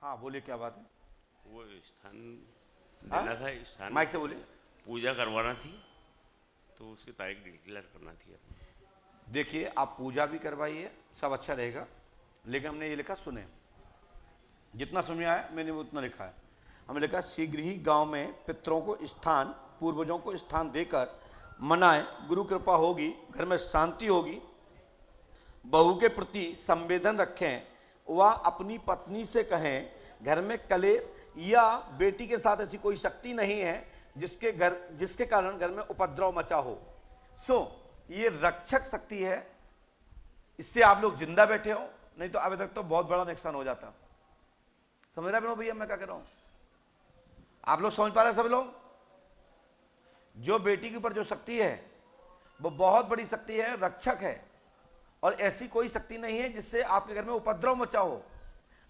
हाँ बोलिए, क्या बात है? वो स्थान हाँ? देना था, स्थान माइक से बोलिए। पूजा करवाना थी, तो उसकी तारीख डिक्लेयर करना थी। देखिए, आप पूजा भी करवाइए, सब अच्छा रहेगा, लेकिन हमने ये लिखा, सुने, जितना समझ में आया मैंने उतना लिखा है। हमने लिखा शीघ्र ही गांव में पितरों को स्थान, पूर्वजों को स्थान देकर मनाएं, गुरु कृपा होगी, घर में शांति होगी, बहू के प्रति संवेदन रखें, वह अपनी पत्नी से कहें घर में कलेश या बेटी के साथ ऐसी कोई शक्ति नहीं है जिसके कारण घर में उपद्रव मचा हो। ये रक्षक शक्ति है, इससे आप लोग जिंदा बैठे हो, नहीं तो अभी तक तो बहुत बड़ा नुकसान हो जाता। समझ रहे हो भैया मैं क्या कर रहा हूं? आप लोग समझ पा रहे हैं सब लोग? जो बेटी के ऊपर जो शक्ति है वो बहुत बड़ी शक्ति है, रक्षक है, और ऐसी कोई शक्ति नहीं है जिससे आपके घर में उपद्रव मचा हो।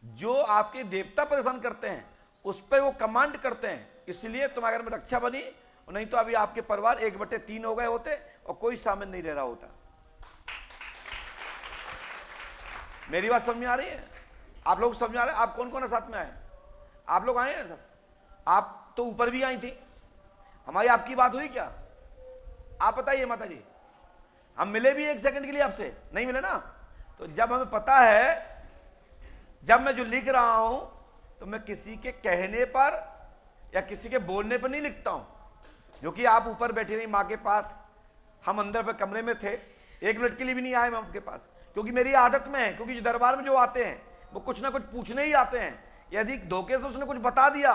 जो आपके देवता परेशान करते हैं उस पर वो कमांड करते हैं, इसलिए तुम्हारे घर में रक्षा बनी, नहीं तो अभी आपके परिवार 1/3 हो गए होते और कोई शामिल नहीं रह रहा होता। मेरी बात समझ में आ रही है? आप लोग समझ आ रहे हैं? आप कौन कौन है साथ में आए? आप लोग आए हैं सब? आप तो ऊपर भी आई थी, हमारी आपकी बात हुई क्या? आप बताइए माता जी, हम मिले भी 1 सेकंड के लिए आपसे? नहीं मिले ना। तो जब हमें पता है, जब मैं जो लिख रहा हूं तो मैं किसी के कहने पर या किसी के बोलने पर नहीं लिखता हूं, क्योंकि आप ऊपर बैठे रही मां के पास, हम अंदर पे कमरे में थे, 1 मिनट के लिए भी नहीं आए मैं आपके पास, क्योंकि मेरी आदत में है, क्योंकि जो दरबार में जो आते हैं वो कुछ ना कुछ पूछने ही आते हैं। यदि धोखे से उसने कुछ बता दिया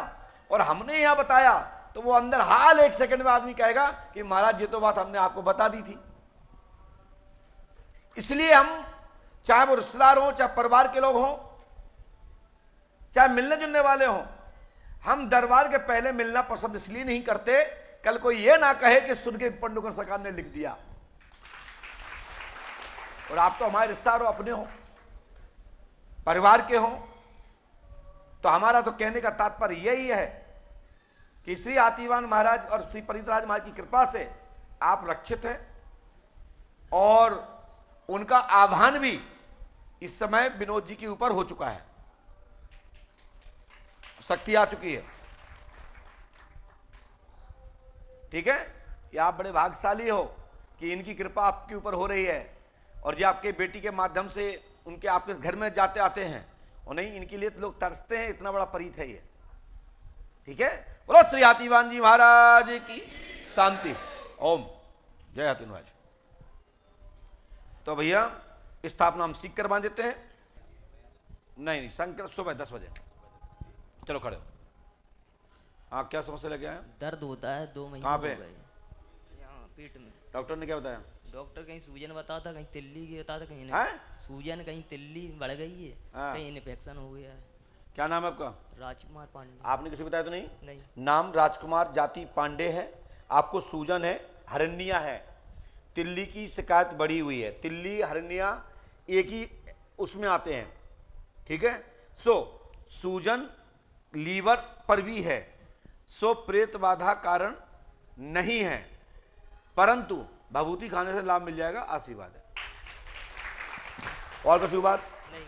और हमने यहां बताया तो वो अंदर हाल 1 सेकंड में आदमी कहेगा कि महाराज ये तो बात हमने आपको बता दी थी। इसलिए हम, चाहे वो रिश्तेदार हो, चाहे परिवार के लोग हों, चाहे मिलने जुलने वाले हों, हम दरबार के पहले मिलना पसंद इसलिए नहीं करते, कल कोई ये ना कहे कि सुन के पंडुकर सरकार ने लिख दिया। और आप तो हमारे रिश्तेदार हो, अपने हो, परिवार के हो, तो हमारा तो कहने का तात्पर्य यही है कि श्री हाथीवान महाराज और श्री परितराज महाराज की कृपा से आप रक्षित हैं, और उनका आह्वान भी इस समय विनोद जी के ऊपर हो चुका है, शक्ति आ चुकी है। ठीक है, ये आप बड़े भाग्यशाली हो कि इनकी कृपा आपके ऊपर हो रही है, और जो आपके बेटी के माध्यम से उनके आपके घर में जाते आते हैं, और नहीं इनके लिए तो लोग तरसते हैं, इतना बड़ा परीत है ये। ठीक है, बोलो श्री हाथीवान जी महाराज की शांति। ओम जय हाथी महाराज। तो भैया स्थापना हम सीख कर बांध देते हैं। नहीं शंकर सुबह 10 बजे। चलो खड़े हो। हाँ क्या समस्या लगे हैं? दर्द होता है, 2 महीने कहाँ हो पे? गए। यहाँ पेट में। डॉक्टर ने क्या बताया? डॉक्टर कहीं सूजन बताता था, कहीं तिल्ली की बताता, कहीं हैं? सूजन, कहीं तिल्ली बढ़ गई है, हाँ। कहीं इन्फेक्शन हो गया है। क्या नाम है आपका? राजकुमार पांडे। आपने किसी को बताया तो नहीं? नहीं। नाम राजकुमार, जाति पांडे है, आपको सूजन है, हरनिया है, तिल्ली की शिकायत बढ़ी हुई है। तिल्ली हरनिया एक ही उसमें आते हैं। ठीक है, सूजन लीवर पर भी है, प्रेत बाधा कारण नहीं है, परंतु भभूति खाने से लाभ मिल जाएगा, आशीर्वाद है। और कुछ बात नहीं।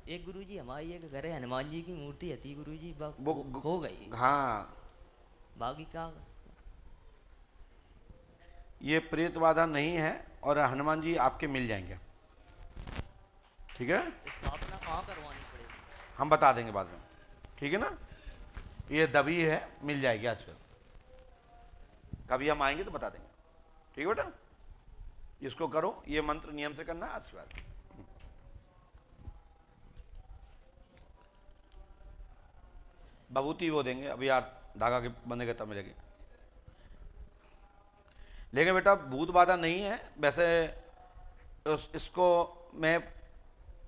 एक गुरुजी हमारी एक घर है, हनुमान जी की मूर्ति हती गुरुजी, वो हो गई। हाँ, बाकी का ये प्रेत बाधा नहीं है, और हनुमान जी आपके मिल जाएंगे। ठीक है, स्थापना कहाँ करवानी पड़ेगी? हम बता देंगे बाद में। ठीक है ना, ये दबी है, मिल जाएगी आज फिर, कभी हम आएंगे तो बता देंगे। ठीक है बेटा, इसको करो, ये मंत्र नियम से करना, आशीर्वाद। भभूति वो देंगे, अभी यार धागा के बंधेगा तब मिलेगी। लेकिन बेटा भूत बाधा नहीं है वैसे, इसको मैं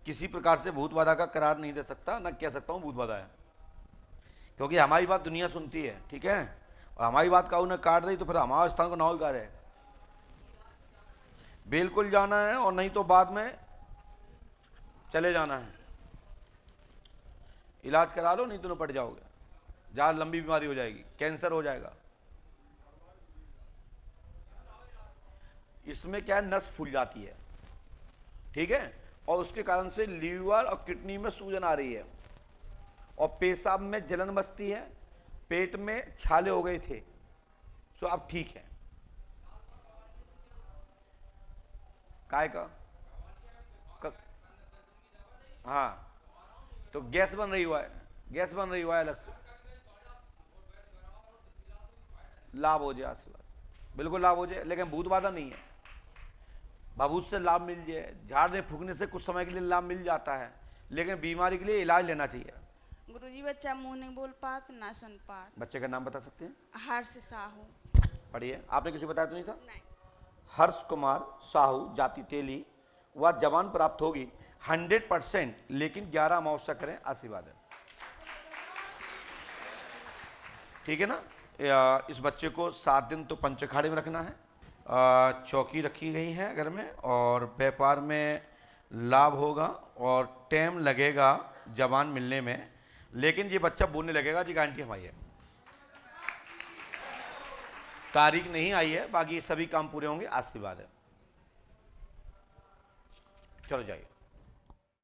किसी प्रकार से भूत बाधा का करार नहीं दे सकता, ना कह सकता हूं भूत बाधा है, क्योंकि हमारी बात दुनिया सुनती है। ठीक है, और हमारी बात काऊ ने काट दी तो फिर हमारे स्थान को नाव है, बिल्कुल जाना है, और नहीं तो बाद में चले जाना है। इलाज करा लो, नहीं तो निपट जाओगे, ज्यादा लंबी बीमारी हो जाएगी, कैंसर हो जाएगा। इसमें क्या है, नस फूल जाती है। ठीक है, और उसके कारण से लीवर और किडनी में सूजन आ रही है और पेशाब में जलन बसती है, पेट में छाले हो गए थे, सो अब ठीक है। काय का हाँ, तो गैस बन रही हुआ है, गैस बन रही हुआ है अलग से। लाभ हो जाए, आशीर्वाद, बिल्कुल लाभ हो जाए, लेकिन भूत बाधा नहीं है। भभूत से लाभ मिल जाए, झाड़ने फूकने से कुछ समय के लिए लाभ मिल जाता है, लेकिन बीमारी के लिए इलाज लेना चाहिए। गुरुजी बच्चा मुंह नहीं बोल पात ना सुन पात। बच्चे का नाम बता सकते हैं? हर्ष साहू। पढ़िए, आपने किसी को बताया तो नहीं था? नहीं। हर्ष कुमार साहू, जाति तेली, वह जवान प्राप्त होगी 100%, लेकिन 11 अमावस्या करें, आशीर्वाद है। ठीक है ना? इस बच्चे को 7 दिन तो पंचखाड़े में रखना है। चौकी रखी गई है घर में, और व्यापार में लाभ होगा और टाइम लगेगा जवान मिलने में, लेकिन ये बच्चा बोलने लगेगा जी, गारंटी हमारी है। तारीख नहीं आई है, बाकी सभी काम पूरे होंगे, आशीर्वाद है। चलो जाइए।